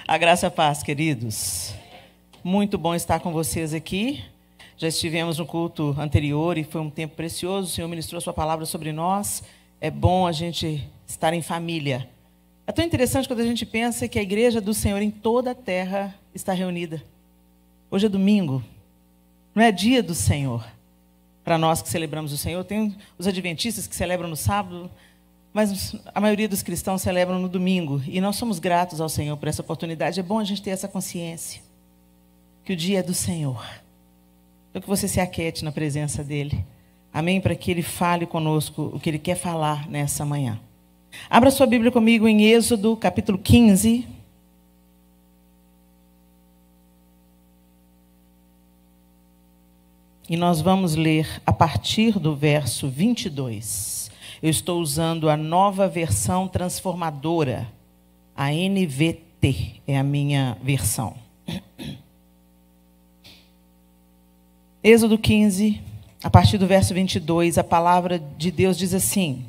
A graça e a paz, queridos. Muito bom estar com vocês aqui. Já estivemos no culto anterior e foi um tempo precioso. O Senhor ministrou a sua palavra sobre nós. É bom a gente estar em família. É tão interessante quando a gente pensa que a igreja do Senhor em toda a terra está reunida. Hoje é domingo, não é dia do Senhor. Para nós que celebramos o Senhor, tem os adventistas que celebram no sábado, mas a maioria dos cristãos celebram no domingo. E nós somos gratos ao Senhor por essa oportunidade. É bom a gente ter essa consciência, que o dia é do Senhor. Então que você se aquete na presença dEle. Amém? Para que Ele fale conosco o que Ele quer falar nessa manhã. Abra sua Bíblia comigo em Êxodo, capítulo 15. E nós vamos ler a partir do verso 22. Eu estou usando a nova versão transformadora, a NVT, é a minha versão. Êxodo 15, a partir do verso 22, a palavra de Deus diz assim: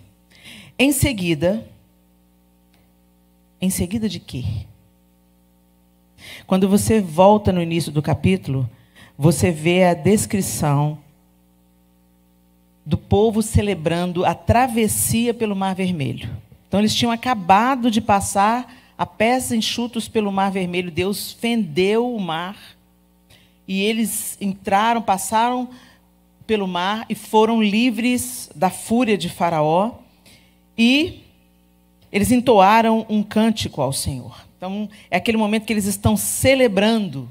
Em seguida de quê? Quando você volta no início do capítulo, você vê a descrição do povo celebrando a travessia pelo Mar Vermelho. Então, eles tinham acabado de passar a pés enxutos pelo Mar Vermelho. Deus fendeu o mar e eles entraram, passaram pelo mar e foram livres da fúria de Faraó. E eles entoaram um cântico ao Senhor. Então, é aquele momento que eles estão celebrando,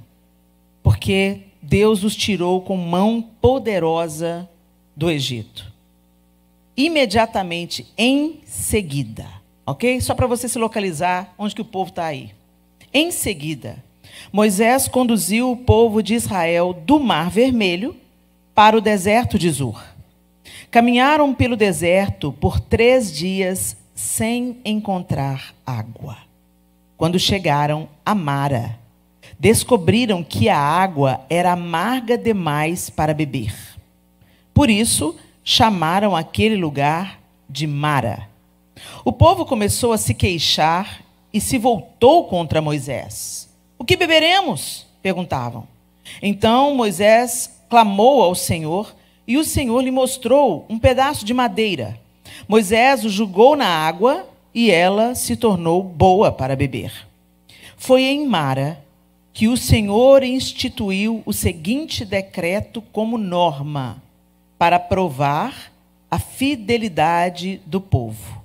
porque Deus os tirou com mão poderosa do Egito. Imediatamente, em seguida, ok? Só para você se localizar onde que o povo está aí. Em seguida, Moisés conduziu o povo de Israel do Mar Vermelho para o deserto de Zur. Caminharam pelo deserto por 3 dias sem encontrar água. Quando chegaram a Mara, descobriram que a água era amarga demais para beber. Por isso, chamaram aquele lugar de Mara. O povo começou a se queixar e se voltou contra Moisés. O que beberemos? Perguntavam. Então Moisés clamou ao Senhor e o Senhor lhe mostrou um pedaço de madeira. Moisés o jogou na água e ela se tornou boa para beber. Foi em Mara que o Senhor instituiu o seguinte decreto como norma para provar a fidelidade do povo.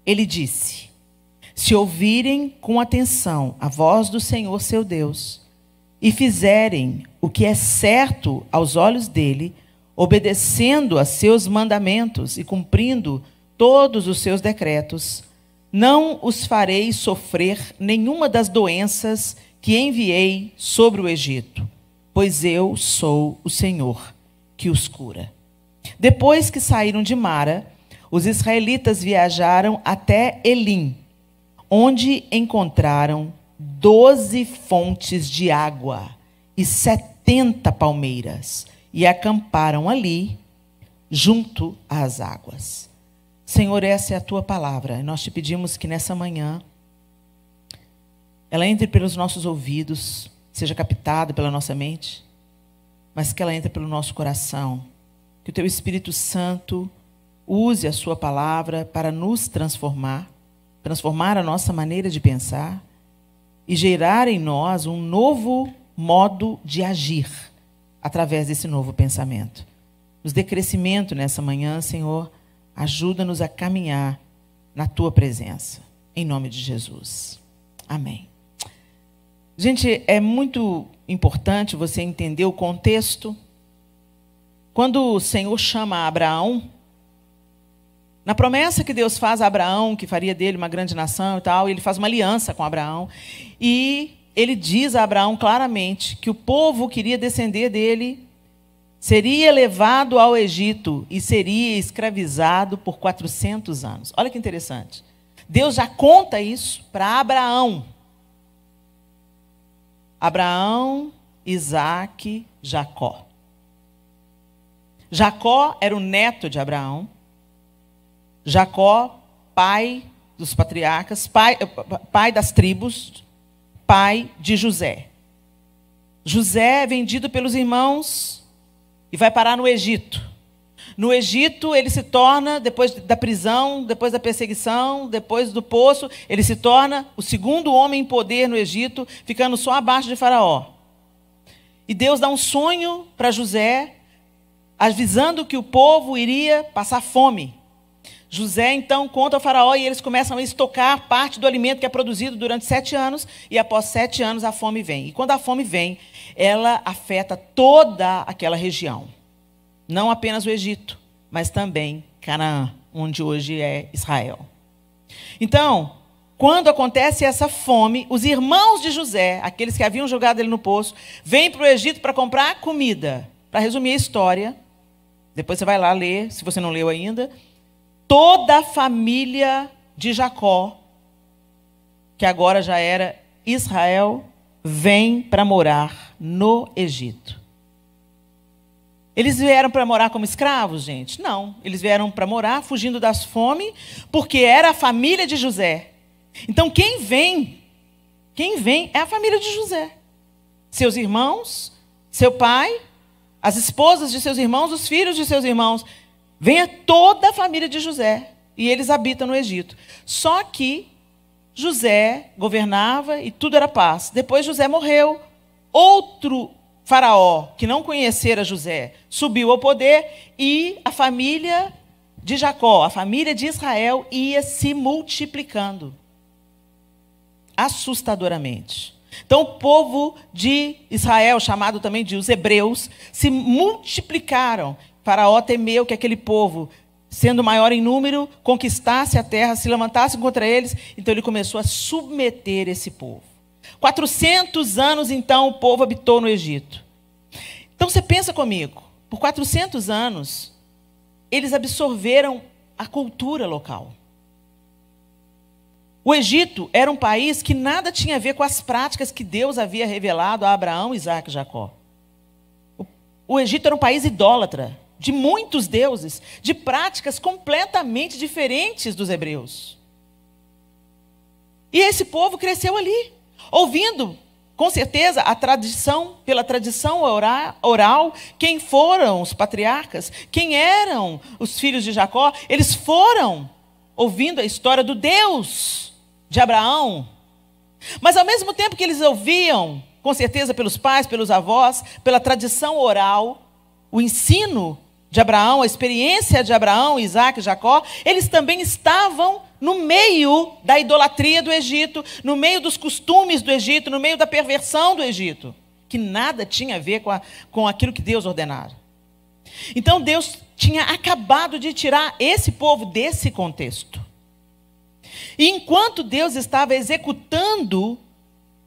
Ele disse: se ouvirem com atenção a voz do Senhor seu Deus e fizerem o que é certo aos olhos dele, obedecendo a seus mandamentos e cumprindo todos os seus decretos, não os farei sofrer nenhuma das doenças que enviei sobre o Egito, pois eu sou o Senhor que os cura. Depois que saíram de Mara, os israelitas viajaram até Elim, onde encontraram 12 fontes de água e 70 palmeiras, e acamparam ali, junto às águas. Senhor, essa é a tua palavra. Nós te pedimos que nessa manhã ela entre pelos nossos ouvidos, seja captada pela nossa mente, mas que ela entre pelo nosso coração. Que o teu Espírito Santo use a sua palavra para nos transformar a nossa maneira de pensar e gerar em nós um novo modo de agir através desse novo pensamento. Nos dê crescimento nessa manhã, Senhor. Ajuda-nos a caminhar na tua presença. Em nome de Jesus. Amém. Gente, é muito importante você entender o contexto. Quando o Senhor chama Abraão, na promessa que Deus faz a Abraão, que faria dele uma grande nação e tal, ele faz uma aliança com Abraão, e ele diz a Abraão claramente que o povo que iria descender dele seria levado ao Egito e seria escravizado por 400 anos. Olha que interessante. Deus já conta isso para Abraão. Abraão, Isaque, Jacó. Jacó era o neto de Abraão. Jacó, pai dos patriarcas, pai das tribos, pai de José. José é vendido pelos irmãos e vai parar no Egito. No Egito, ele se torna, depois da prisão, depois da perseguição, depois do poço, ele se torna o segundo homem em poder no Egito, ficando só abaixo de Faraó. E Deus dá um sonho para José, avisando que o povo iria passar fome. José, então, conta ao Faraó e eles começam a estocar parte do alimento que é produzido durante 7 anos, e após 7 anos a fome vem. E quando a fome vem, ela afeta toda aquela região. Não apenas o Egito, mas também Canaã, onde hoje é Israel. Então, quando acontece essa fome, os irmãos de José, aqueles que haviam jogado ele no poço, vêm para o Egito para comprar comida. Para resumir a história, depois você vai lá ler, se você não leu ainda. Toda a família de Jacó, que agora já era Israel, vem para morar no Egito. Eles vieram para morar como escravos, gente? Não. Eles vieram para morar fugindo das fome, porque era a família de José. Então, quem vem é a família de José. Seus irmãos, seu pai, as esposas de seus irmãos, os filhos de seus irmãos. Vem toda a família de José. E eles habitam no Egito. Só que José governava e tudo era paz. Depois José morreu. Outro faraó, que não conhecera José, subiu ao poder e a família de Jacó, a família de Israel, ia se multiplicando. Assustadoramente. Então o povo de Israel, chamado também de os hebreus, se multiplicaram. Faraó temeu que aquele povo, sendo maior em número, conquistasse a terra, se levantasse contra eles. Então ele começou a submeter esse povo. 400 anos, então, o povo habitou no Egito. Então você pensa comigo, por 400 anos, eles absorveram a cultura local. O Egito era um país que nada tinha a ver com as práticas que Deus havia revelado a Abraão, Isaque e Jacó. O Egito era um país idólatra, de muitos deuses, de práticas completamente diferentes dos hebreus. E esse povo cresceu ali, ouvindo, com certeza, a tradição, pela tradição oral, quem foram os patriarcas, quem eram os filhos de Jacó. Eles foram ouvindo a história do Deus de Abraão. Mas ao mesmo tempo que eles ouviam, com certeza pelos pais, pelos avós, pela tradição oral, o ensino de Abraão, a experiência de Abraão, Isaque e Jacó, eles também estavam no meio da idolatria do Egito, no meio dos costumes do Egito, no meio da perversão do Egito, que nada tinha a ver com aquilo que Deus ordenara. Então Deus tinha acabado de tirar esse povo desse contexto. E enquanto Deus estava executando,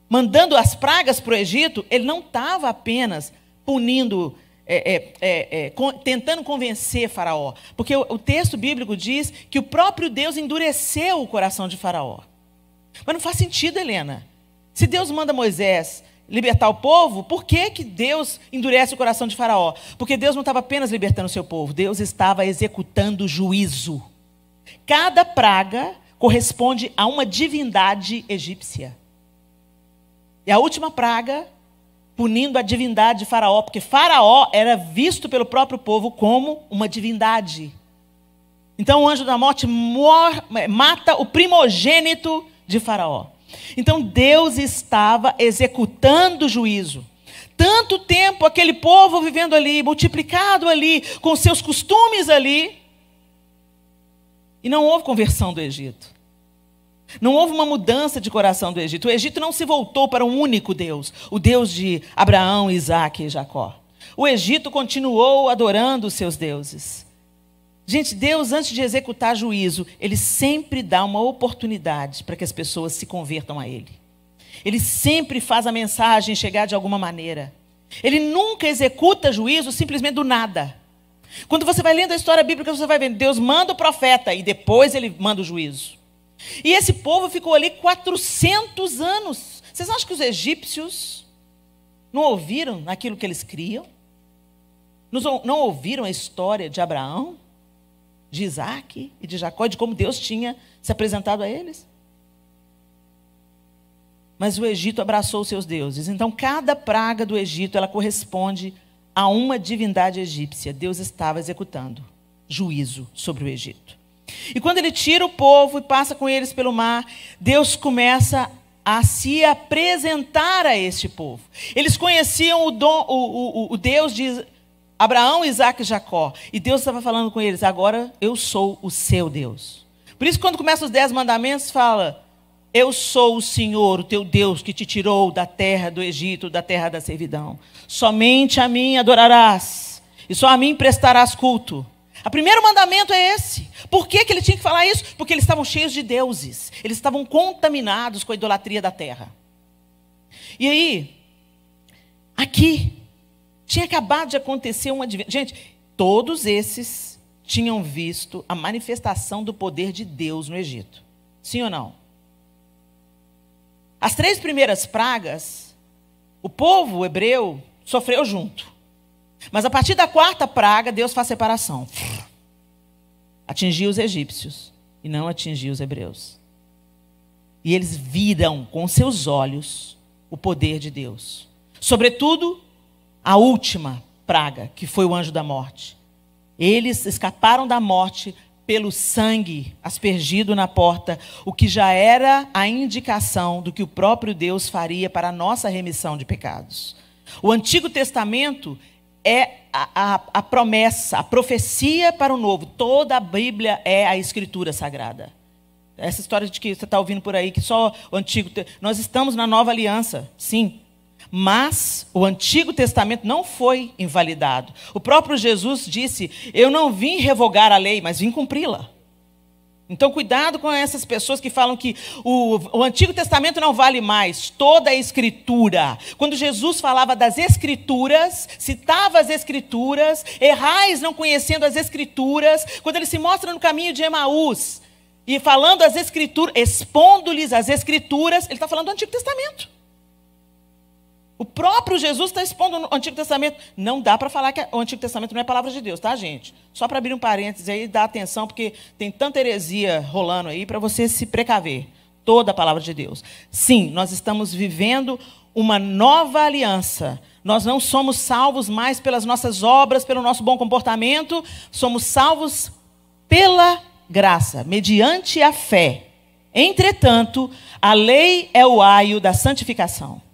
mandando as pragas para o Egito, ele não estava apenas punindo, tentando convencer Faraó. Porque o texto bíblico diz que o próprio Deus endureceu o coração de Faraó. Mas não faz sentido, Helena. Se Deus manda Moisés libertar o povo, por que Deus endurece o coração de Faraó? Porque Deus não estava apenas libertando o seu povo, Deus estava executando juízo. Cada praga corresponde a uma divindade egípcia. E a última praga, punindo a divindade de Faraó, porque Faraó era visto pelo próprio povo como uma divindade. Então o anjo da morte mata o primogênito de Faraó. Então Deus estava executando o juízo. Tanto tempo aquele povo vivendo ali, multiplicado ali, com seus costumes ali, e não houve conversão do Egito. Não houve uma mudança de coração do Egito. O Egito não se voltou para um único Deus, o Deus de Abraão, Isaque e Jacó. O Egito continuou adorando os seus deuses. Gente, Deus, antes de executar juízo, Ele sempre dá uma oportunidade para que as pessoas se convertam a Ele. Ele sempre faz a mensagem chegar de alguma maneira. Ele nunca executa juízo simplesmente do nada. Quando você vai lendo a história bíblica, você vai vendo, Deus manda o profeta e depois Ele manda o juízo. E esse povo ficou ali 400 anos. Vocês acham que os egípcios não ouviram aquilo que eles criam? Não ouviram a história de Abraão, de Isaque e de Jacó, de como Deus tinha se apresentado a eles? mas o Egito abraçou os seus deuses. Então, cada praga do Egito, ela corresponde a uma divindade egípcia. Deus estava executando juízo sobre o Egito. E quando ele tira o povo e passa com eles pelo mar, Deus começa a se apresentar a este povo. Eles conheciam o Deus de Abraão, Isaac e Jacó. E Deus estava falando com eles: agora eu sou o seu Deus. Por isso, quando começa os 10 mandamentos, fala: eu sou o Senhor, o teu Deus, que te tirou da terra do Egito, da terra da servidão. Somente a mim adorarás, e só a mim prestarás culto. O primeiro mandamento é esse. Por que ele tinha que falar isso? Porque eles estavam cheios de deuses. Eles estavam contaminados com a idolatria da terra. E aí, aqui, tinha acabado de acontecer uma... Gente, todos esses tinham visto a manifestação do poder de Deus no Egito. Sim ou não? As 3 primeiras pragas, o povo hebreu sofreu junto. Mas a partir da 4ª praga, Deus faz separação. Atingiu os egípcios e não atingiu os hebreus. E eles viram com seus olhos o poder de Deus. Sobretudo, a última praga, que foi o anjo da morte. Eles escaparam da morte pelo sangue aspergido na porta, o que já era a indicação do que o próprio Deus faria para a nossa remissão de pecados. O Antigo Testamento é a promessa, a profecia para o novo. Toda a Bíblia é a Escritura Sagrada. Essa história de que você está ouvindo por aí, que só o Antigo... Nós estamos na Nova Aliança, sim. Mas o Antigo Testamento não foi invalidado. O próprio Jesus disse: eu não vim revogar a lei, mas vim cumpri-la. Então, cuidado com essas pessoas que falam que o Antigo Testamento não vale mais. Toda a Escritura. Quando Jesus falava das Escrituras, citava as Escrituras, errais não conhecendo as Escrituras. Quando ele se mostra no caminho de Emaús, e falando as Escrituras, expondo-lhes as Escrituras, ele está falando do Antigo Testamento. O próprio Jesus está expondo no Antigo Testamento. Não dá para falar que o Antigo Testamento não é palavra de Deus, tá, gente? Só para abrir um parênteses aí, dá atenção, porque tem tanta heresia rolando aí, para você se precaver. Toda a palavra de Deus. Sim, nós estamos vivendo uma nova aliança. Nós não somos salvos mais pelas nossas obras, pelo nosso bom comportamento. Somos salvos pela graça, mediante a fé. Entretanto, a lei é o aio da santificação.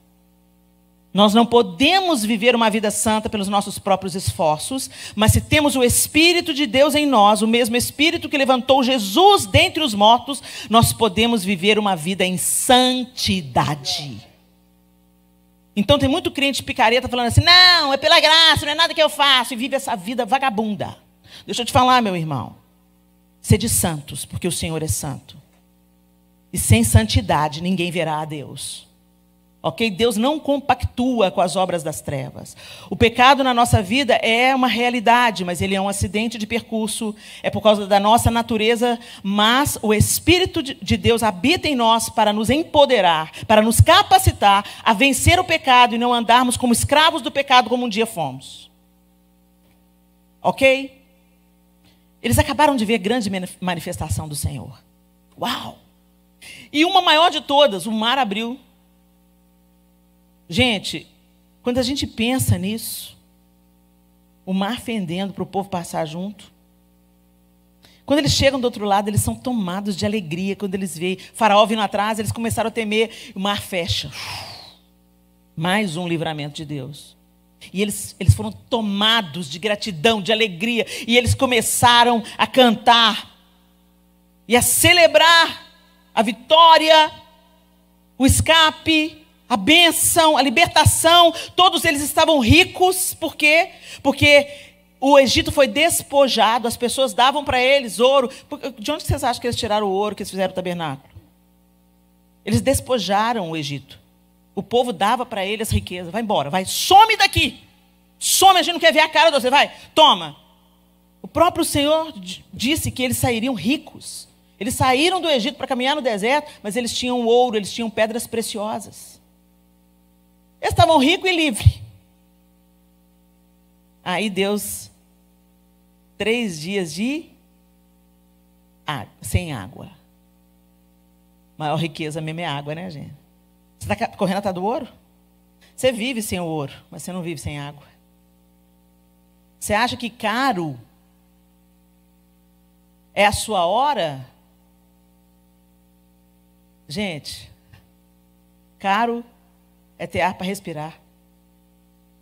Nós não podemos viver uma vida santa pelos nossos próprios esforços, mas se temos o Espírito de Deus em nós, o mesmo Espírito que levantou Jesus dentre os mortos, nós podemos viver uma vida em santidade. Então tem muito crente picareta falando assim: não, é pela graça, não é nada que eu faço, e vive essa vida vagabunda. Deixa eu te falar, meu irmão, sede santos, porque o Senhor é santo. E sem santidade ninguém verá a Deus. Ok? Deus não compactua com as obras das trevas. O pecado na nossa vida é uma realidade, mas ele é um acidente de percurso, é por causa da nossa natureza, mas o Espírito de Deus habita em nós para nos empoderar, para nos capacitar a vencer o pecado e não andarmos como escravos do pecado como um dia fomos. Ok? Eles acabaram de ver grande manifestação do Senhor. Uau! E uma maior de todas, o mar abriu. Gente, quando a gente pensa nisso, o mar fendendo para o povo passar junto, quando eles chegam do outro lado, eles são tomados de alegria. Quando eles veem Faraó vindo atrás, eles começaram a temer, o mar fecha. Mais um livramento de Deus. E eles foram tomados de gratidão, de alegria, e eles começaram a cantar e a celebrar a vitória, o escape, a bênção, a libertação. Todos eles estavam ricos. Por quê? Porque o Egito foi despojado, as pessoas davam para eles ouro. De onde vocês acham que eles tiraram o ouro que eles fizeram o tabernáculo? Eles despojaram o Egito. O povo dava para eles riqueza. Vai embora, vai, some daqui. Some, a gente não quer ver a cara de você. Vai, toma. O próprio Senhor disse que eles sairiam ricos. Eles saíram do Egito para caminhar no deserto, mas eles tinham ouro, eles tinham pedras preciosas. Eles estavam ricos e livres. Aí Deus, 3 dias sem água. Maior riqueza mesmo é água, né, gente? Você está correndo atrás do ouro? Você vive sem o ouro, mas você não vive sem água. Você acha que caro é a sua hora? Gente, caro é ter ar para respirar.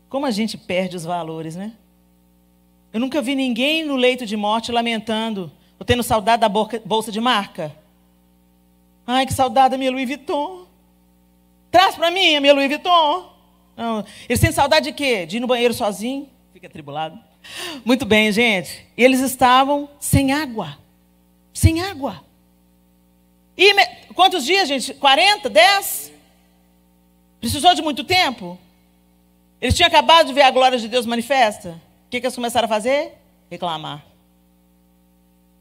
Como a gente perde os valores, né? Eu nunca vi ninguém no leito de morte lamentando, ou tendo saudade da bolsa de marca. Ai, que saudade da minha Louis Vuitton. Traz para mim a minha Louis Vuitton. Não. Eles têm saudade de quê? De ir no banheiro sozinho? Fica atribulado. Muito bem, gente. E eles estavam sem água. Sem água. E quantos dias, gente? 40? 10? Precisou de muito tempo? Eles tinham acabado de ver a glória de Deus manifesta. O que eles começaram a fazer? Reclamar.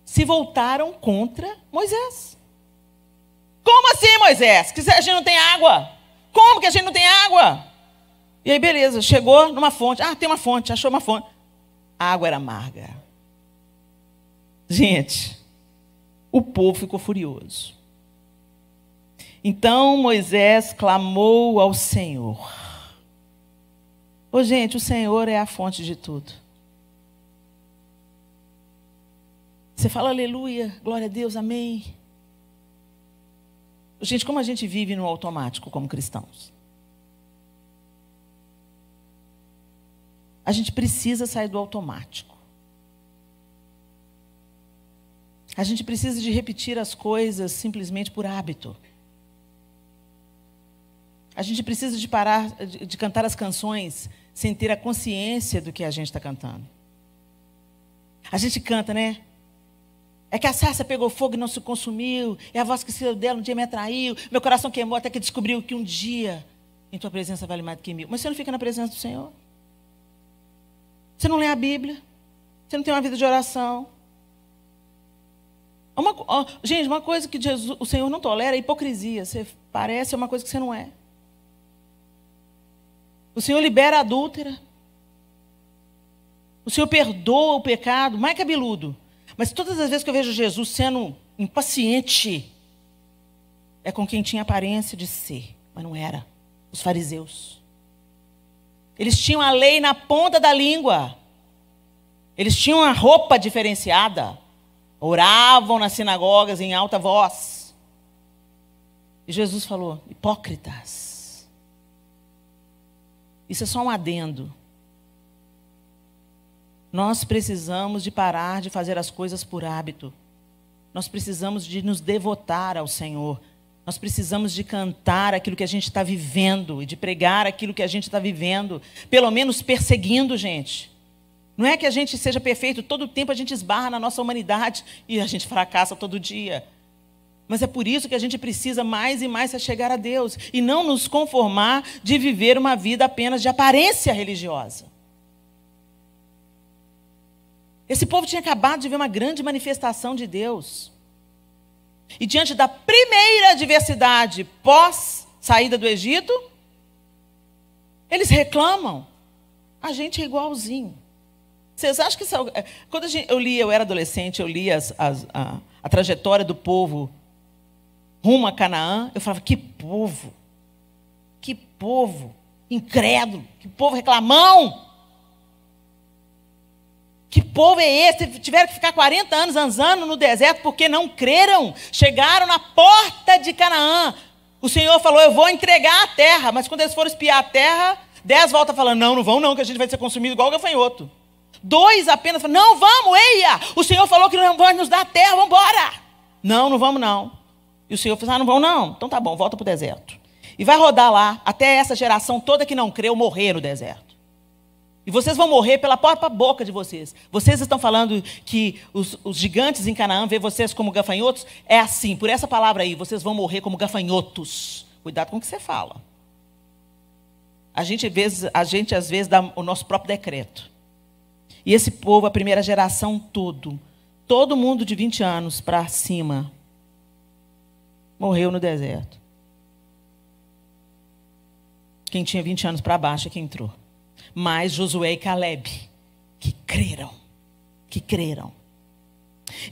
Se voltaram contra Moisés. Como assim, Moisés? Que a gente não tem água? Como que a gente não tem água? E aí, beleza, chegou numa fonte. Ah, tem uma fonte, achou uma fonte. A água era amarga. Gente, o povo ficou furioso. Então Moisés clamou ao Senhor. Ô, gente, o Senhor é a fonte de tudo. Você fala aleluia, glória a Deus, amém. Gente, como a gente vive no automático como cristãos? A gente precisa sair do automático. A gente precisa de repetir as coisas simplesmente por hábito. A gente precisa de parar de cantar as canções sem ter a consciência do que a gente está cantando. A gente canta, né? É que a sarça pegou fogo e não se consumiu. É a voz que saiu dela um dia me atraiu. Meu coração queimou até que descobriu que um dia em tua presença vale mais do que 1000. Mas você não fica na presença do Senhor? Você não lê a Bíblia? Você não tem uma vida de oração? Gente, uma coisa que o Senhor não tolera é a hipocrisia. Você parece uma coisa que você não é. O Senhor libera a adúltera. O Senhor perdoa o pecado, mais cabeludo. Mas todas as vezes que eu vejo Jesus sendo impaciente, é com quem tinha aparência de ser, mas não era. Os fariseus. Eles tinham a lei na ponta da língua. Eles tinham a roupa diferenciada. Oravam nas sinagogas em alta voz. E Jesus falou, hipócritas. Isso é só um adendo. Nós precisamos de parar de fazer as coisas por hábito. Nós precisamos de nos devotar ao Senhor. Nós precisamos de cantar aquilo que a gente está vivendo e de pregar aquilo que a gente está vivendo. Pelo menos perseguindo, gente. Não é que a gente seja perfeito, todo o tempo a gente esbarra na nossa humanidade e a gente fracassa todo dia. Mas é por isso que a gente precisa mais e mais se chegar a Deus e não nos conformar de viver uma vida apenas de aparência religiosa. Esse povo tinha acabado de ver uma grande manifestação de Deus. E diante da primeira adversidade pós saída do Egito, eles reclamam. A gente é igualzinho. Vocês acham que... Quando eu era adolescente, eu lia a trajetória do povo rumo a Canaã, eu falava, que povo incrédulo, que povo reclamão. Que povo é esse? Tiveram que ficar 40 anos andando no deserto porque não creram. Chegaram na porta de Canaã. O Senhor falou, eu vou entregar a terra. Mas quando eles foram espiar a terra, 10 voltam falando, não vão não, que a gente vai ser consumido igual o gafanhoto. 2 apenas falam, não, vamos, eia. O Senhor falou que não vai nos dar a terra, vamos embora. Não vamos não. E o Senhor falou, não vão não. Então tá bom, volta para o deserto. E vai rodar lá, até essa geração toda que não creu morrer no deserto. E vocês vão morrer pela própria boca de vocês. Vocês estão falando que os gigantes em Canaã vê vocês como gafanhotos? É assim, por essa palavra aí, vocês vão morrer como gafanhotos. Cuidado com o que você fala. A gente às vezes dá o nosso próprio decreto. E esse povo, a primeira geração todo mundo de 20 anos para cima, morreu no deserto. Quem tinha 20 anos para baixo é que entrou. Mas Josué e Caleb, que creram.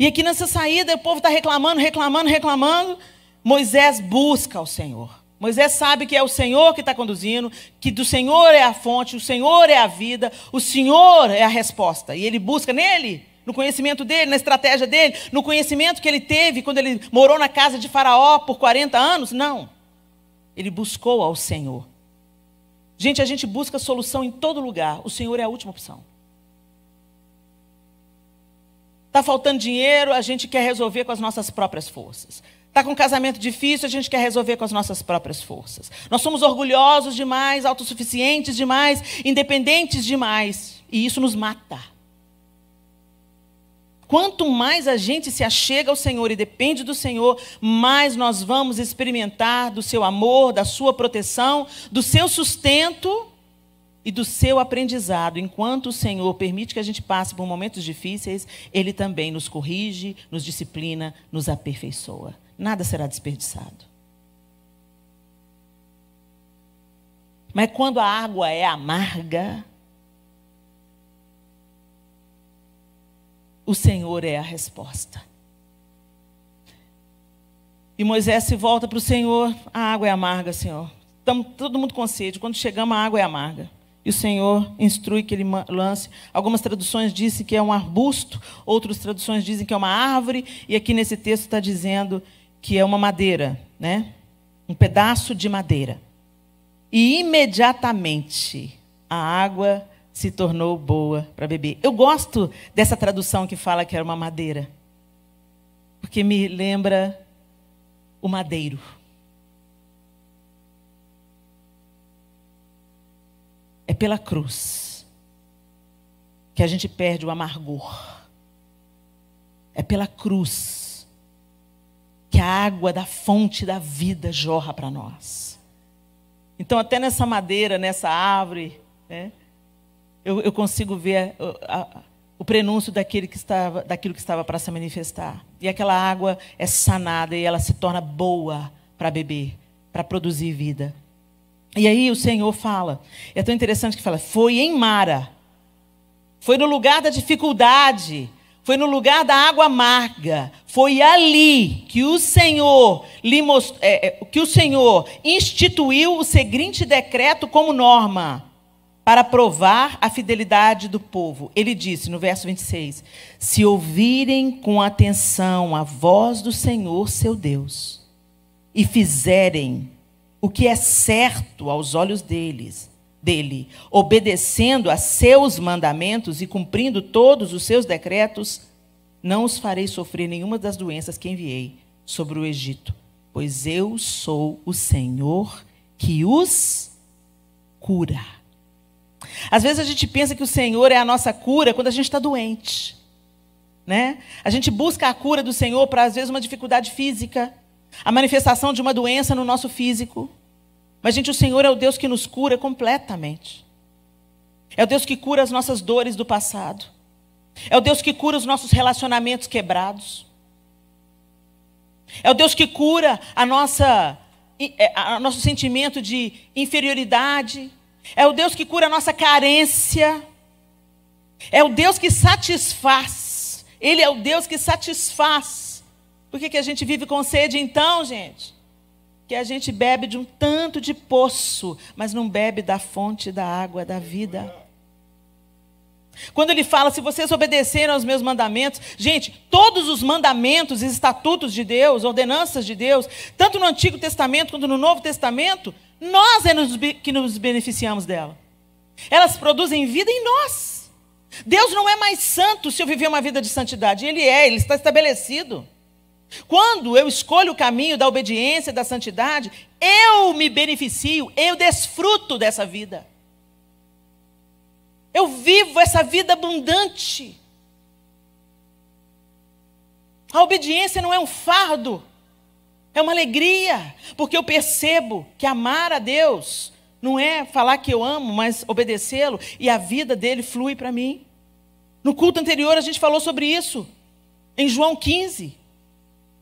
E aqui nessa saída, o povo está reclamando. Moisés busca ao Senhor. Moisés sabe que é o Senhor que está conduzindo, que do Senhor é a fonte, o Senhor é a vida, o Senhor é a resposta. E ele busca nele, no conhecimento dele, na estratégia dele, no conhecimento que ele teve quando ele morou na casa de Faraó por 40 anos. Não. Ele buscou ao Senhor. Gente, a gente busca solução em todo lugar. O Senhor é a última opção. Está faltando dinheiro, a gente quer resolver com as nossas próprias forças. Está com um casamento difícil, a gente quer resolver com as nossas próprias forças. Nós somos orgulhosos demais, autossuficientes demais, independentes demais. E isso nos mata. Quanto mais a gente se achega ao Senhor e depende do Senhor, mais nós vamos experimentar do seu amor, da sua proteção, do seu sustento e do seu aprendizado. Enquanto o Senhor permite que a gente passe por momentos difíceis, Ele também nos corrige, nos disciplina, nos aperfeiçoa. Nada será desperdiçado. Mas quando a água é amarga, o Senhor é a resposta. E Moisés se volta para o Senhor. A água é amarga, Senhor. Estamos todo mundo com sede. Quando chegamos, a água é amarga. E o Senhor instrui que ele lance. Algumas traduções dizem que é um arbusto, outras traduções dizem que é uma árvore, e aqui nesse texto está dizendo que é uma madeira, né? Um pedaço de madeira. E imediatamente a água se tornou boa para beber. Eu gosto dessa tradução que fala que era uma madeira, porque me lembra o madeiro. É pela cruz que a gente perde o amargor. É pela cruz que a água da fonte da vida jorra para nós. Então, até nessa madeira, nessa árvore, né, eu consigo ver o prenúncio daquilo que estava para se manifestar. E aquela água é sanada e ela se torna boa para beber, para produzir vida. E aí o Senhor fala, é tão interessante que fala, foi em Mara, foi no lugar da dificuldade, foi no lugar da água amarga, foi ali que o Senhor instituiu o seguinte decreto como norma, para provar a fidelidade do povo. Ele disse no verso 26, se ouvirem com atenção a voz do Senhor, seu Deus, e fizerem o que é certo aos olhos dele, obedecendo a seus mandamentos e cumprindo todos os seus decretos, não os farei sofrer nenhuma das doenças que enviei sobre o Egito, pois eu sou o Senhor que os cura. Às vezes a gente pensa que o Senhor é a nossa cura quando a gente está doente, né? A gente busca a cura do Senhor para, às vezes, uma dificuldade física, a manifestação de uma doença no nosso físico. Mas, gente, o Senhor é o Deus que nos cura completamente. É o Deus que cura as nossas dores do passado. É o Deus que cura os nossos relacionamentos quebrados. É o Deus que cura nosso sentimento de inferioridade. É o Deus que cura a nossa carência. É o Deus que satisfaz. Ele é o Deus que satisfaz. Por que a gente vive com sede então, gente? Que a gente bebe de um tanto de poço, mas não bebe da fonte da água da vida. Quando ele fala, se vocês obedecerem aos meus mandamentos, gente, todos os mandamentos e estatutos de Deus, ordenanças de Deus, tanto no Antigo Testamento quanto no Novo Testamento, nós é que nos beneficiamos dela. Elas produzem vida em nós. Deus não é mais santo se eu viver uma vida de santidade. Ele está estabelecido. Quando eu escolho o caminho da obediência, da santidade, eu me beneficio, eu desfruto dessa vida. Eu vivo essa vida abundante. A obediência não é um fardo, é uma alegria, porque eu percebo que amar a Deus não é falar que eu amo, mas obedecê-lo, e a vida dele flui para mim. No culto anterior a gente falou sobre isso, em João 15.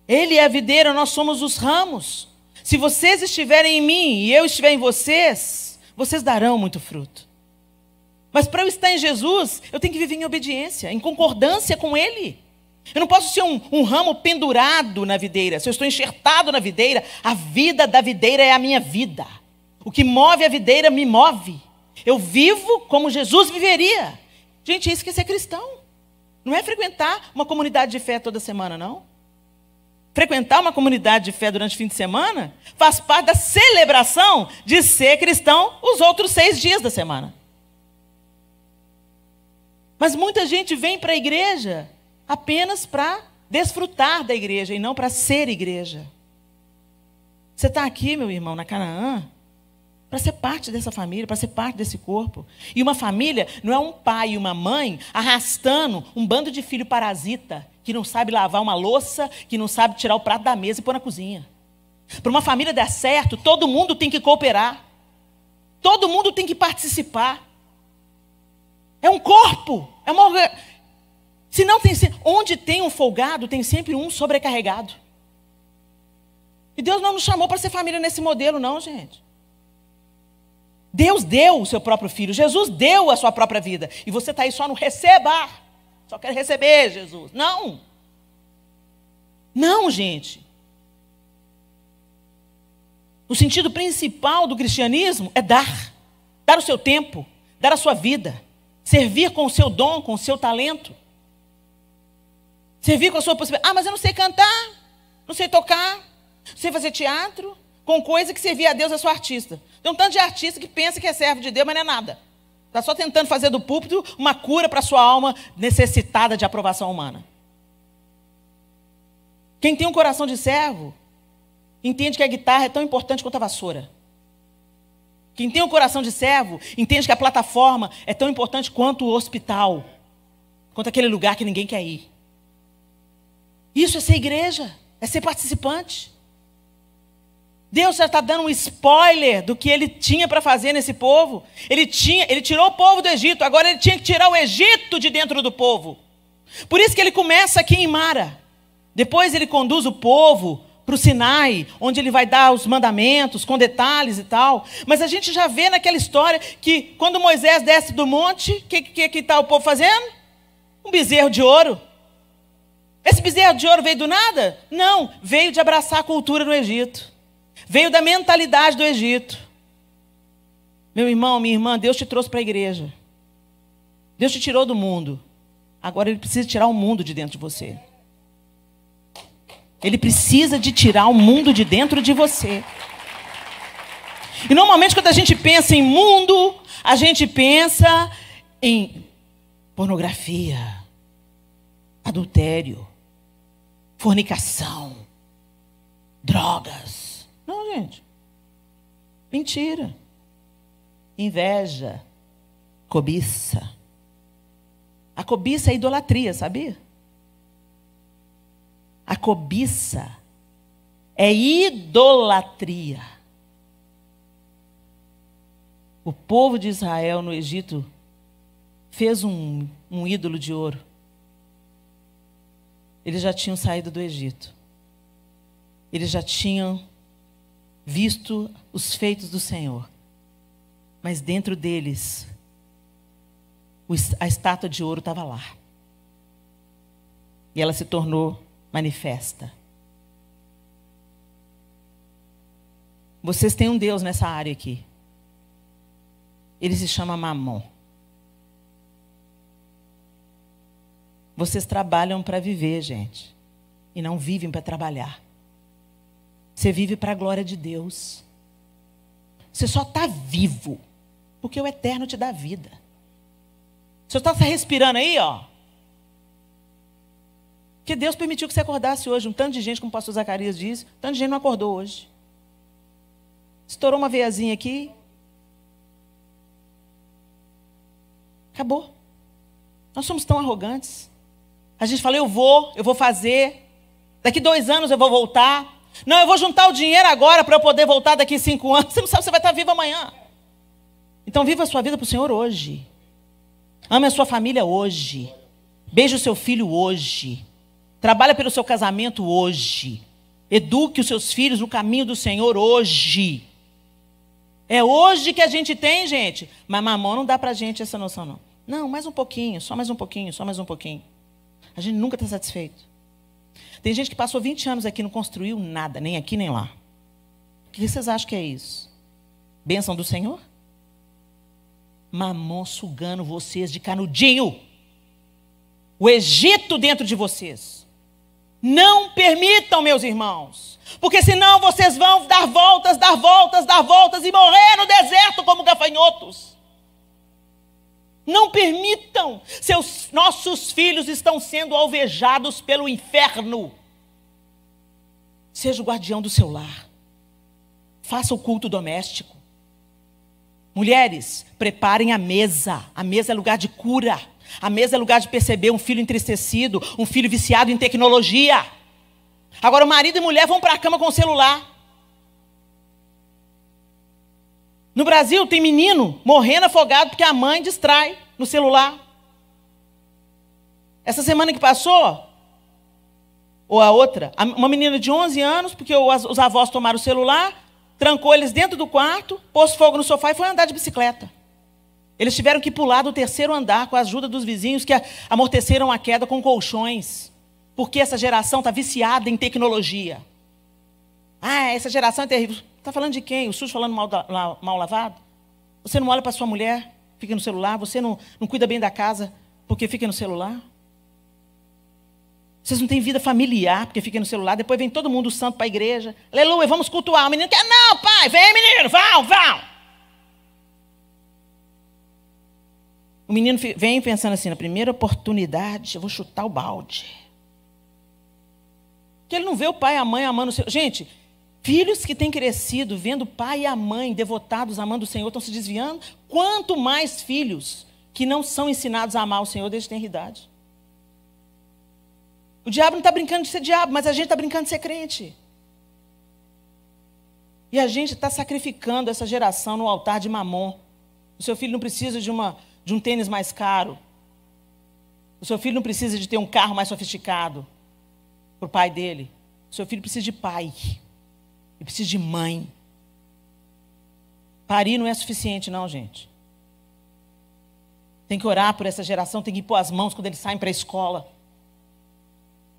Ele é a videira, nós somos os ramos. Se vocês estiverem em mim e eu estiver em vocês, vocês darão muito fruto. Mas para eu estar em Jesus, eu tenho que viver em obediência, em concordância com Ele. Eu não posso ser um ramo pendurado na videira. Se eu estou enxertado na videira, a vida da videira é a minha vida. O que move a videira me move. Eu vivo como Jesus viveria. Gente, isso que é ser cristão. Não é frequentar uma comunidade de fé toda semana, não. Frequentar uma comunidade de fé durante o fim de semana faz parte da celebração de ser cristão os outros 6 dias da semana. Mas muita gente vem para a igreja apenas para desfrutar da igreja e não para ser igreja. Você está aqui, meu irmão, na Canaã, para ser parte dessa família, para ser parte desse corpo. E uma família não é um pai e uma mãe arrastando um bando de filho parasita, que não sabe lavar uma louça, que não sabe tirar o prato da mesa e pôr na cozinha. Para uma família dar certo, todo mundo tem que cooperar. Todo mundo tem que participar. É um corpo. É uma... Se não tem... Onde tem um folgado, tem sempre um sobrecarregado. E Deus não nos chamou para ser família nesse modelo, não, gente. Deus deu o seu próprio filho. Jesus deu a sua própria vida. E você está aí só no receba. Só quer receber, Jesus. Não. Não, gente. O sentido principal do cristianismo é dar. Dar o seu tempo. Dar a sua vida. Servir com o seu dom, com o seu talento. Servir com a sua possibilidade. Ah, mas eu não sei cantar. Não sei tocar. Não sei fazer teatro. Com coisa que servir a Deus, eu sou artista. Tem um tanto de artista que pensa que é servo de Deus, mas não é nada. Está só tentando fazer do púlpito uma cura para a sua alma necessitada de aprovação humana. Quem tem um coração de servo, entende que a guitarra é tão importante quanto a vassoura. Quem tem um coração de servo, entende que a plataforma é tão importante quanto o hospital. Quanto aquele lugar que ninguém quer ir. Isso é ser igreja, é ser participante. Deus já está dando um spoiler do que ele tinha para fazer nesse povo. Ele tirou o povo do Egito, agora ele tinha que tirar o Egito de dentro do povo. Por isso que ele começa aqui em Mara. Depois ele conduz o povo para o Sinai, onde ele vai dar os mandamentos, com detalhes e tal. Mas a gente já vê naquela história que quando Moisés desce do monte, o que está o povo fazendo? Um bezerro de ouro. Esse bezerro de ouro veio do nada? Não, veio de abraçar a cultura no Egito. Veio da mentalidade do Egito. Meu irmão, minha irmã, Deus te trouxe para a igreja. Deus te tirou do mundo. Agora Ele precisa tirar o mundo de dentro de você. Ele precisa de tirar o mundo de dentro de você. E normalmente quando a gente pensa em mundo, a gente pensa em pornografia, adultério, fornicação, drogas. Não, gente. Mentira. Inveja. Cobiça. A cobiça é idolatria, sabia? A cobiça é idolatria. O povo de Israel no Egito fez um ídolo de ouro. Eles já tinham saído do Egito. Eles já tinham visto os feitos do Senhor. Mas dentro deles, a estátua de ouro estava lá. E ela se tornou manifesta. Vocês têm um Deus nessa área aqui. Ele se chama Mamon. Vocês trabalham para viver, gente. E não vivem para trabalhar. Você vive para a glória de Deus. Você só está vivo porque o Eterno te dá vida. Você está respirando aí, ó. Porque Deus permitiu que você acordasse hoje. Um tanto de gente, como o pastor Zacarias disse, um tanto de gente não acordou hoje. Estourou uma veiazinha aqui. Acabou. Nós somos tão arrogantes. A gente fala, eu vou fazer. Daqui 2 anos eu vou voltar. Não, eu vou juntar o dinheiro agora para eu poder voltar daqui 5 anos. Você não sabe se você vai estar vivo amanhã. Então viva a sua vida para o Senhor hoje. Ame a sua família hoje. Beije o seu filho hoje. Trabalhe pelo seu casamento hoje. Eduque os seus filhos no caminho do Senhor hoje. É hoje que a gente tem, gente. Mas mamão não dá para a gente essa noção, não. Não, mais um pouquinho, só mais um pouquinho, só mais um pouquinho. A gente nunca está satisfeito. Tem gente que passou 20 anos aqui e não construiu nada, nem aqui nem lá. O que vocês acham que é isso? Bênção do Senhor? Mamon sugando vocês de canudinho. O Egito dentro de vocês. Não permitam, meus irmãos. Porque senão vocês vão dar voltas, dar voltas, dar voltas e morrer no deserto como gafanhotos. Não permitam. Nossos filhos estão sendo alvejados pelo inferno. Seja o guardião do seu lar. Faça o culto doméstico. Mulheres, preparem a mesa. A mesa é lugar de cura. A mesa é lugar de perceber um filho entristecido, um filho viciado em tecnologia. Agora o marido e mulher vão para a cama com o celular. No Brasil tem menino morrendo afogado porque a mãe distrai no celular. Essa semana que passou, ou a outra, uma menina de 11 anos, porque os avós tomaram o celular, trancou eles dentro do quarto, pôs fogo no sofá e foi andar de bicicleta. Eles tiveram que pular do 3º andar com a ajuda dos vizinhos que amorteceram a queda com colchões. Porque essa geração está viciada em tecnologia. Ah, essa geração é terrível. Está falando de quem? O sujo falando mal lavado? Você não olha para sua mulher, fica no celular. Você não cuida bem da casa porque fica no celular. Vocês não têm vida familiar porque fica no celular. Depois vem todo mundo santo para a igreja. Aleluia, vamos cultuar. O menino quer, não, pai, vem menino, vão. O menino vem pensando assim, na primeira oportunidade, eu vou chutar o balde. Porque ele não vê o pai e a mãe amando o Senhor. Gente, filhos que têm crescido vendo o pai e a mãe devotados, amando o Senhor, estão se desviando. Quanto mais filhos que não são ensinados a amar o Senhor desde a tenridade. O diabo não está brincando de ser diabo, mas a gente está brincando de ser crente. E a gente está sacrificando essa geração no altar de Mamon. O seu filho não precisa de um tênis mais caro. O seu filho não precisa de ter um carro mais sofisticado para o pai dele. O seu filho precisa de pai. Ele precisa de mãe. Parir não é suficiente, não, gente. Tem que orar por essa geração, tem que pôr as mãos quando eles saem para a escola.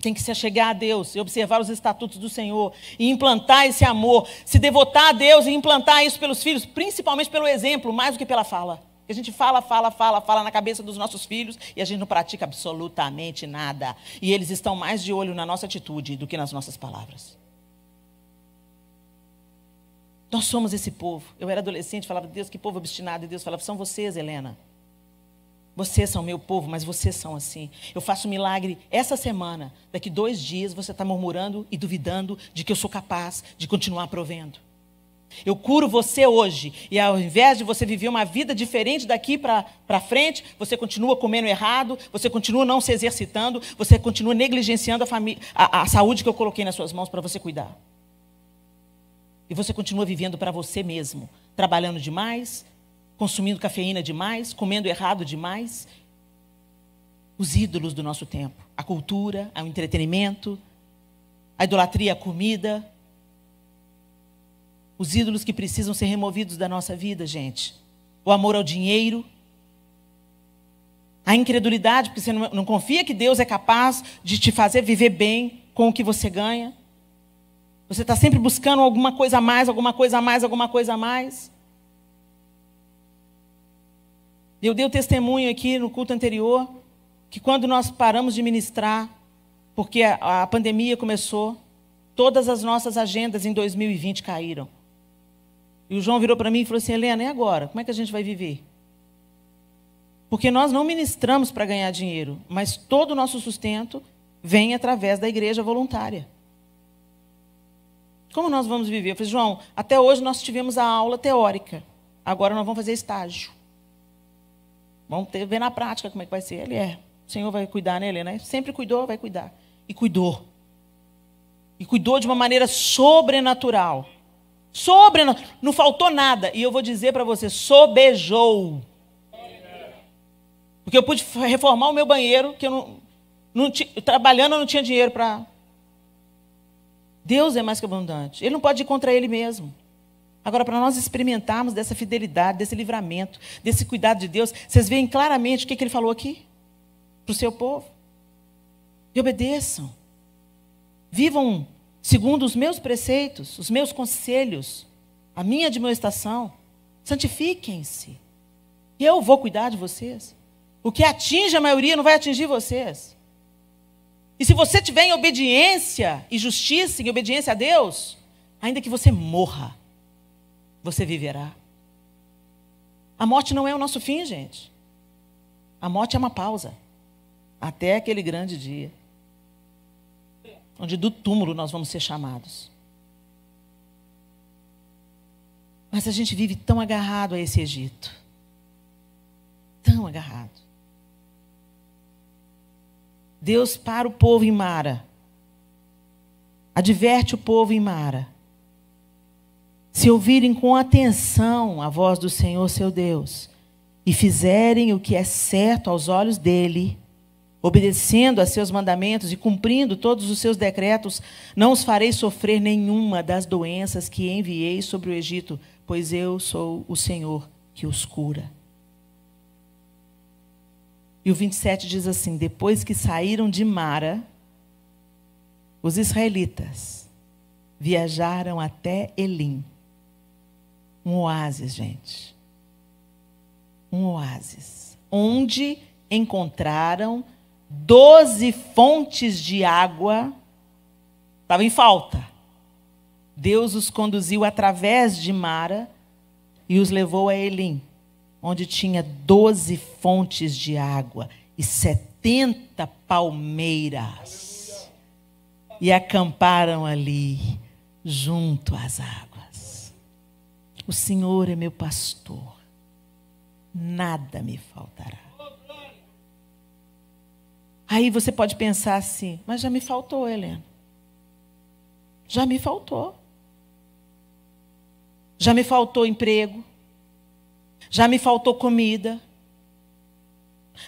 Tem que se achegar a Deus e observar os estatutos do Senhor e implantar esse amor, se devotar a Deus e implantar isso pelos filhos, principalmente pelo exemplo, mais do que pela fala. A gente fala na cabeça dos nossos filhos e a gente não pratica absolutamente nada. E eles estão mais de olho na nossa atitude do que nas nossas palavras. Nós somos esse povo. Eu era adolescente, falava, Deus, que povo obstinado. E Deus falava, são vocês, Helena. Vocês são meu povo, mas vocês são assim. Eu faço um milagre essa semana. Daqui 2 dias você está murmurando e duvidando de que eu sou capaz de continuar provendo. Eu curo você hoje. E ao invés de você viver uma vida diferente daqui para frente, você continua comendo errado, você continua não se exercitando, você continua negligenciando a saúde que eu coloquei nas suas mãos para você cuidar. E você continua vivendo para você mesmo, trabalhando demais, consumindo cafeína demais, comendo errado demais. Os ídolos do nosso tempo. A cultura, o entretenimento, a idolatria à comida. Os ídolos que precisam ser removidos da nossa vida, gente. O amor ao dinheiro. A incredulidade, porque você não confia que Deus é capaz de te fazer viver bem com o que você ganha. Você está sempre buscando alguma coisa a mais, alguma coisa a mais, alguma coisa a mais. Eu dei o testemunho aqui no culto anterior, que quando nós paramos de ministrar, porque a pandemia começou, todas as nossas agendas em 2020 caíram. E o João virou para mim e falou assim, Helena, e agora? Como é que a gente vai viver? Porque nós não ministramos para ganhar dinheiro, mas todo o nosso sustento vem através da igreja voluntária. Como nós vamos viver? Eu falei, João, até hoje nós tivemos a aula teórica, agora nós vamos fazer estágio. Vamos ver na prática como é que vai ser. Ele o Senhor vai cuidar, né, Helena? Sempre cuidou, vai cuidar. E cuidou. E cuidou de uma maneira sobrenatural. Não faltou nada. E eu vou dizer para você, sobejou. Porque eu pude reformar o meu banheiro, que trabalhando eu não tinha dinheiro para... Deus é mais que abundante. Ele não pode ir contra ele mesmo. Agora, para nós experimentarmos dessa fidelidade, desse livramento, desse cuidado de Deus, vocês veem claramente o que ele falou aqui? Para o seu povo. E obedeçam. Vivam segundo os meus preceitos, os meus conselhos, a minha admoestação. Santifiquem-se. E eu vou cuidar de vocês. O que atinge a maioria não vai atingir vocês. E se você tiver em obediência e justiça, em obediência a Deus, ainda que você morra, você viverá. A morte não é o nosso fim, gente. A morte é uma pausa. Até aquele grande dia, onde do túmulo nós vamos ser chamados. Mas a gente vive tão agarrado a esse Egito. Tão agarrado. Deus para o povo em Mara. Adverte o povo em Mara. Se ouvirem com atenção a voz do Senhor seu Deus, e fizerem o que é certo aos olhos dele, obedecendo a seus mandamentos e cumprindo todos os seus decretos, não os farei sofrer nenhuma das doenças que enviei sobre o Egito, pois eu sou o Senhor que os cura. E o 27 diz assim: depois que saíram de Mara, os israelitas viajaram até Elim. Um oásis, gente. Um oásis. Onde encontraram 12 fontes de água. Estava em falta. Deus os conduziu através de Mara e os levou a Elim, onde tinha 12 fontes de água e 70 palmeiras. E acamparam ali, junto às águas. O Senhor é meu pastor, nada me faltará. Aí você pode pensar assim: mas já me faltou, Helena. Já me faltou. Já me faltou emprego. Já me faltou comida.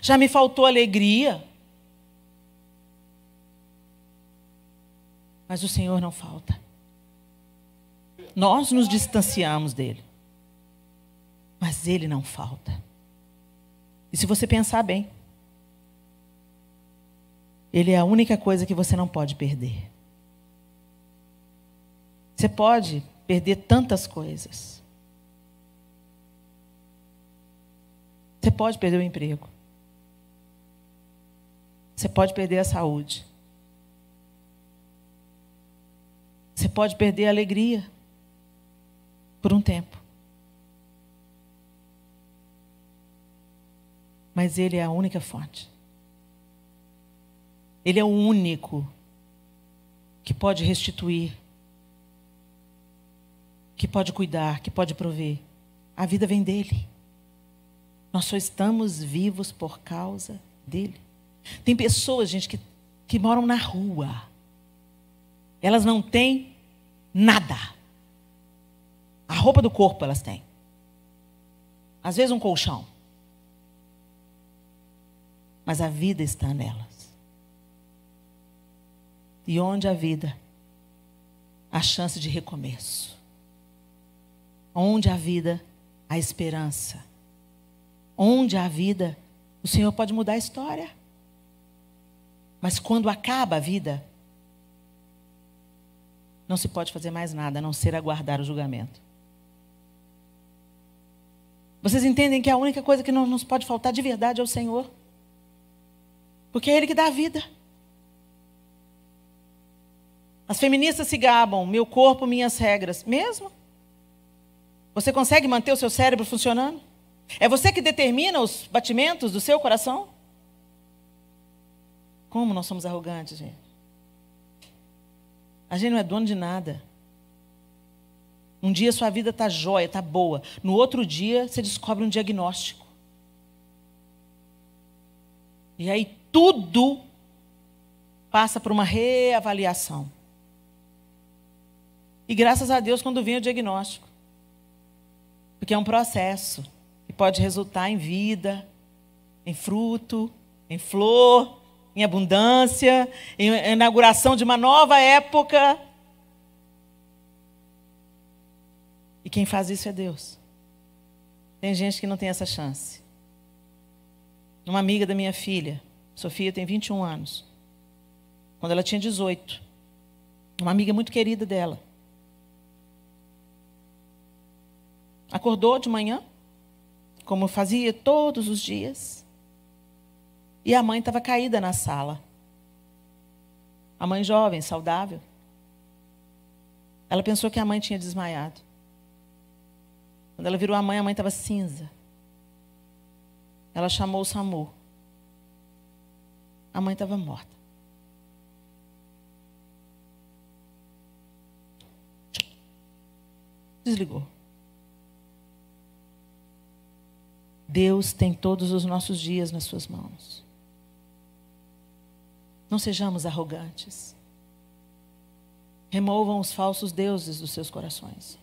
Já me faltou alegria. Mas o Senhor não falta. Nós nos distanciamos dele. Mas ele não falta. E se você pensar bem, ele é a única coisa que você não pode perder. Você pode perder tantas coisas. Você pode perder o emprego. Você pode perder a saúde. Você pode perder a alegria por um tempo. Mas ele é a única fonte. Ele é o único que pode restituir, que pode cuidar, que pode prover. A vida vem dele. Nós só estamos vivos por causa dele. Tem pessoas, gente, que moram na rua. Elas não têm nada. A roupa do corpo elas têm. Às vezes um colchão. Mas a vida está nelas. E onde a vida, a chance de recomeço. Onde a vida, a esperança. Onde a vida, o Senhor pode mudar a história. Mas quando acaba a vida, não se pode fazer mais nada, a não ser aguardar o julgamento. Vocês entendem que a única coisa que não nos pode faltar de verdade é o Senhor? Porque é Ele que dá a vida. As feministas se gabam, meu corpo, minhas regras. Mesmo? Você consegue manter o seu cérebro funcionando? É você que determina os batimentos do seu coração? Como nós somos arrogantes, gente. A gente não é dono de nada. Um dia sua vida está jóia, está boa. No outro dia você descobre um diagnóstico. E aí tudo passa por uma reavaliação. E graças a Deus quando vem o diagnóstico. Porque é um processo que pode resultar em vida, em fruto, em flor, em abundância, em inauguração de uma nova época. E quem faz isso é Deus. Tem gente que não tem essa chance. Uma amiga da minha filha, Sofia, tem 21 anos. quando ela tinha 18. Uma amiga muito querida dela. Acordou de manhã, como fazia todos os dias, e a mãe estava caída na sala. A mãe jovem, saudável. Ela pensou que a mãe tinha desmaiado. Quando ela virou a mãe estava cinza. Ela chamou o SAMU. A mãe estava morta. Desligou. Deus tem todos os nossos dias nas suas mãos. Não sejamos arrogantes. Removam os falsos deuses dos seus corações.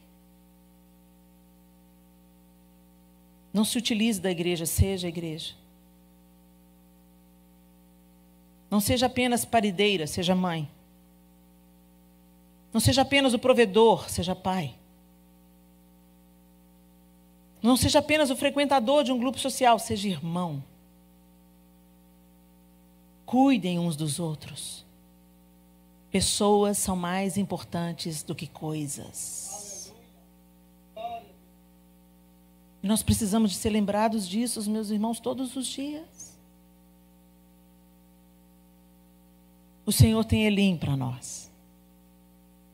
Não se utilize da igreja, seja a igreja. Não seja apenas parideira, seja mãe. Não seja apenas o provedor, seja pai. Não seja apenas o frequentador de um grupo social, seja irmão. Cuidem uns dos outros. Pessoas são mais importantes do que coisas. E nós precisamos de ser lembrados disso, meus irmãos, todos os dias. O Senhor tem Elim para nós.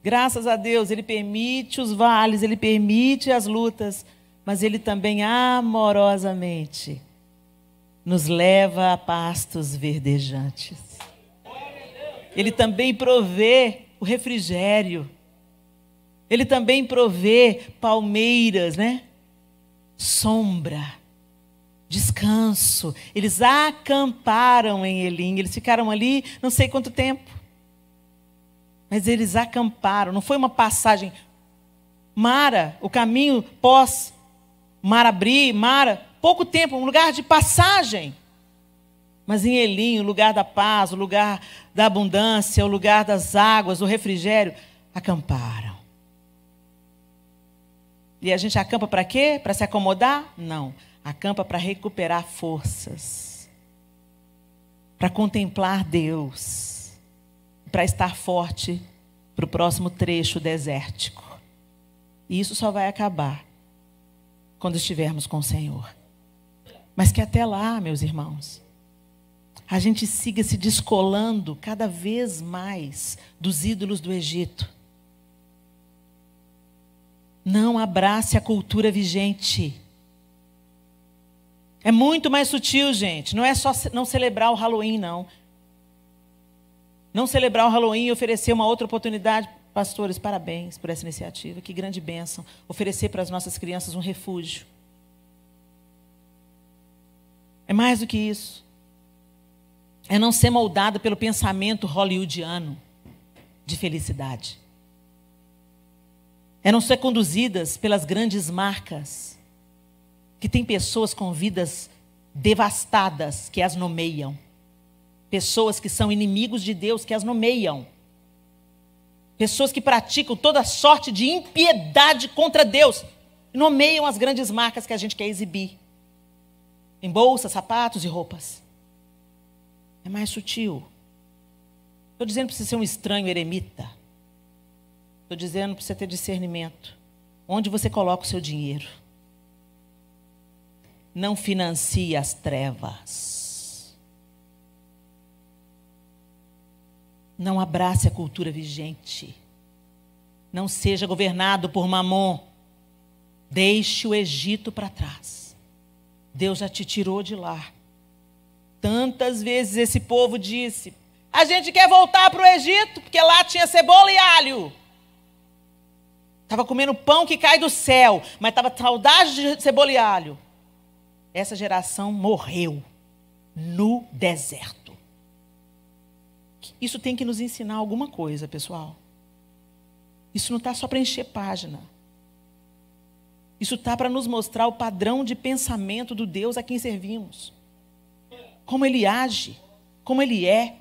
Graças a Deus, Ele permite os vales, Ele permite as lutas, mas Ele também amorosamente nos leva a pastos verdejantes. Ele também provê o refrigério. Ele também provê palmeiras, né? Sombra, descanso. Eles acamparam em Elim. Eles ficaram ali não sei quanto tempo. Mas eles acamparam. Não foi uma passagem. Mara, o caminho pós mar abrir, Mara, pouco tempo, um lugar de passagem. Mas em Elim, o lugar da paz, o lugar da abundância, o lugar das águas, o refrigério, acamparam. E a gente acampa para quê? Para se acomodar? Não. Acampa para recuperar forças. Para contemplar Deus. Para estar forte para o próximo trecho desértico. E isso só vai acabar quando estivermos com o Senhor. Mas que até lá, meus irmãos, a gente siga se descolando cada vez mais dos ídolos do Egito. Não abrace a cultura vigente. É muito mais sutil, gente. Não é só não celebrar o Halloween, não. Não celebrar o Halloween e oferecer uma outra oportunidade. Pastores, parabéns por essa iniciativa. Que grande bênção. Oferecer para as nossas crianças um refúgio. É mais do que isso. É não ser moldado pelo pensamento hollywoodiano de felicidade. É não ser conduzidas pelas grandes marcas, que tem pessoas com vidas devastadas que as nomeiam. Pessoas que são inimigos de Deus que as nomeiam. Pessoas que praticam toda sorte de impiedade contra Deus. Nomeiam as grandes marcas que a gente quer exibir. Em bolsas, sapatos e roupas. É mais sutil. Estou dizendo para você ser um estranho eremita. Estou dizendo para você ter discernimento. Onde você coloca o seu dinheiro? Não financie as trevas. Não abrace a cultura vigente. Não seja governado por Mamon. Deixe o Egito para trás. Deus já te tirou de lá. Tantas vezes esse povo disse: a gente quer voltar para o Egito, porque lá tinha cebola e alho. Estava comendo pão que cai do céu, mas estava saudade de cebola e alho. Essa geração morreu no deserto. Isso tem que nos ensinar alguma coisa, pessoal. Isso não está só para encher página. Isso está para nos mostrar o padrão de pensamento do Deus a quem servimos. Como Ele age, como Ele é.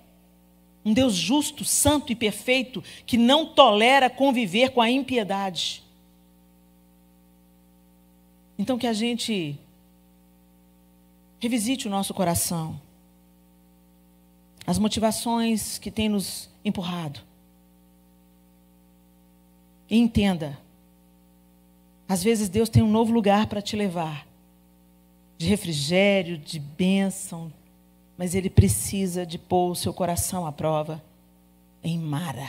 Um Deus justo, santo e perfeito, que não tolera conviver com a impiedade. Então que a gente revisite o nosso coração. as motivações que têm nos empurrado. E entenda, às vezes Deus tem um novo lugar para te levar, de refrigério, de bênção, mas Ele precisa de pôr o seu coração à prova em Mara,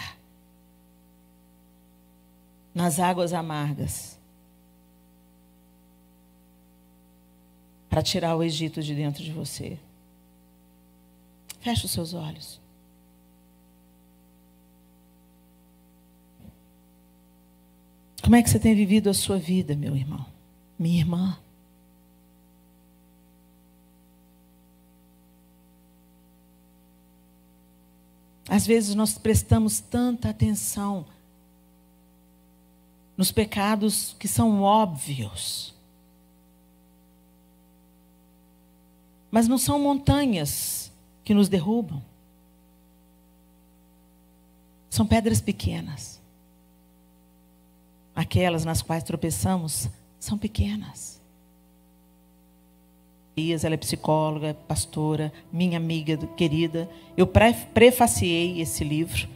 nas águas amargas, para tirar o Egito de dentro de você. Feche os seus olhos. Como é que você tem vivido a sua vida, meu irmão? Minha irmã? Às vezes nós prestamos tanta atenção nos pecados que são óbvios. Mas não são montanhas que nos derrubam. São pedras pequenas. Aquelas nas quais tropeçamos são pequenas. Ela é psicóloga, pastora, minha amiga querida. Eu prefaciei esse livro